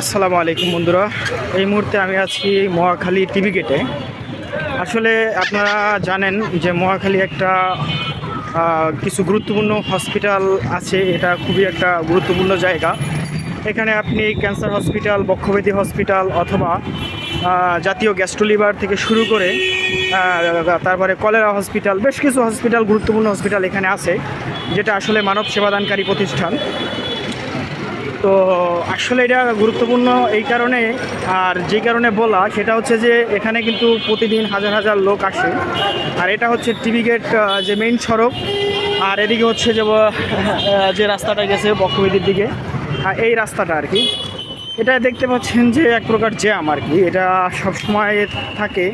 আসসালামু আলাইকুম বন্ধুরা। এই মুহূর্তে আমি আছি মহাখালী টিভি গেটে। আসলে আপনারা জানেন যে মহাখালী একটা কিছু গুরুত্বপূর্ণ হসপিটাল আছে। এটা খুবই একটা গুরুত্বপূর্ণ জায়গা। এখানে আপনি ক্যান্সার হসপিটাল, বক্ষব্যাধি হসপিটাল অথবা জাতীয় গ্যাস্ট্রো-লিভার থেকে শুরু করে তারপরে কলেরা হসপিটাল, বেশ কিছু হসপিটাল, গুরুত্বপূর্ণ হসপিটাল এখানে আছে, যেটা আসলে মানব সেবাদানকারী প্রতিষ্ঠান। তো আসলে এটা গুরুত্বপূর্ণ এই কারণে, আর যে কারণে বলা সেটা হচ্ছে যে এখানে কিন্তু প্রতিদিন হাজার হাজার লোক আসে। আর এটা হচ্ছে টিভি গেট, যে মেইন সড়ক। আর এদিকে হচ্ছে যে রাস্তাটা গেছে বক্ষব্যাধির দিকে, এই রাস্তাটা আর কি। এটা দেখতে পাচ্ছেন যে এক প্রকার জ্যাম আর কি। এটা সব সময় থাকে,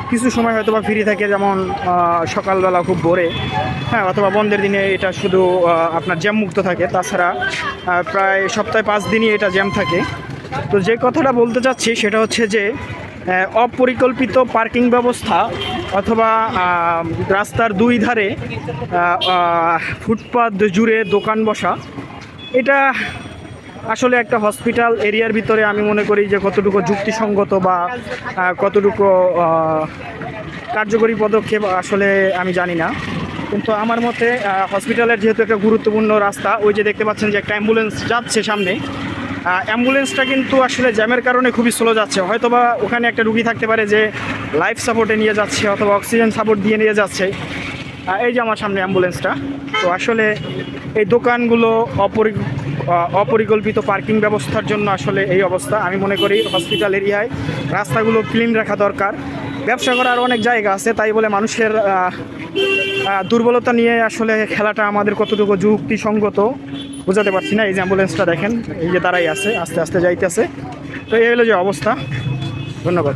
কিছু সময় হয়তো বা ফ্রি থাকে, যেমন সকালবেলা খুব ভোরে, হ্যাঁ, অথবা বন্ধের দিনে এটা শুধু আপনার জ্যাম মুক্ত থাকে। তাছাড়া প্রায় সপ্তাহে 5 দিনই এটা জ্যাম থাকে। তো যে কথাটা বলতে চাচ্ছি সেটা হচ্ছে যে অপরিকল্পিত পার্কিং ব্যবস্থা অথবা রাস্তার দুই ধারে ফুটপাত জুড়ে দোকান বসা, এটা আসলে একটা হসপিটাল এরিয়ার ভিতরে আমি মনে করি যে কতটুকু যুক্তিসঙ্গত বা কতটুকু কার্যকরী পদক্ষেপ আসলে আমি জানি না। কিন্তু আমার মতে হসপিটালের যেহেতু একটা গুরুত্বপূর্ণ রাস্তা, ওই যে দেখতে পাচ্ছেন যে একটা অ্যাম্বুলেন্স যাচ্ছে সামনে, অ্যাম্বুলেন্সটা কিন্তু আসলে জ্যামের কারণে খুবই স্লো যাচ্ছে। হয়তোবা ওখানে একটা রুগী থাকতে পারে যে লাইফ সাপোর্টে নিয়ে যাচ্ছে অথবা অক্সিজেন সাপোর্ট দিয়ে নিয়ে যাচ্ছে। এই যে আমার সামনে অ্যাম্বুলেন্সটা। তো আসলে এই দোকানগুলো অপরিকল্পিত পার্কিং ব্যবস্থার জন্য আসলে এই অবস্থা। আমি মনে করি হসপিটাল এরিয়ায় রাস্তাগুলো ক্লিন রাখা দরকার। ব্যবসা করার অনেক জায়গা আছে, তাই বলে মানুষের দুর্বলতা নিয়ে আসলে খেলাটা আমাদের কতটুকু যুক্তিসঙ্গত বোঝাতে পারছি না। এই যে অ্যাম্বুলেন্সটা দেখেন, এই যে দাঁড়াই আছে, আস্তে আস্তে যাইতেছে। তো এই হলো যে অবস্থা। ধন্যবাদ।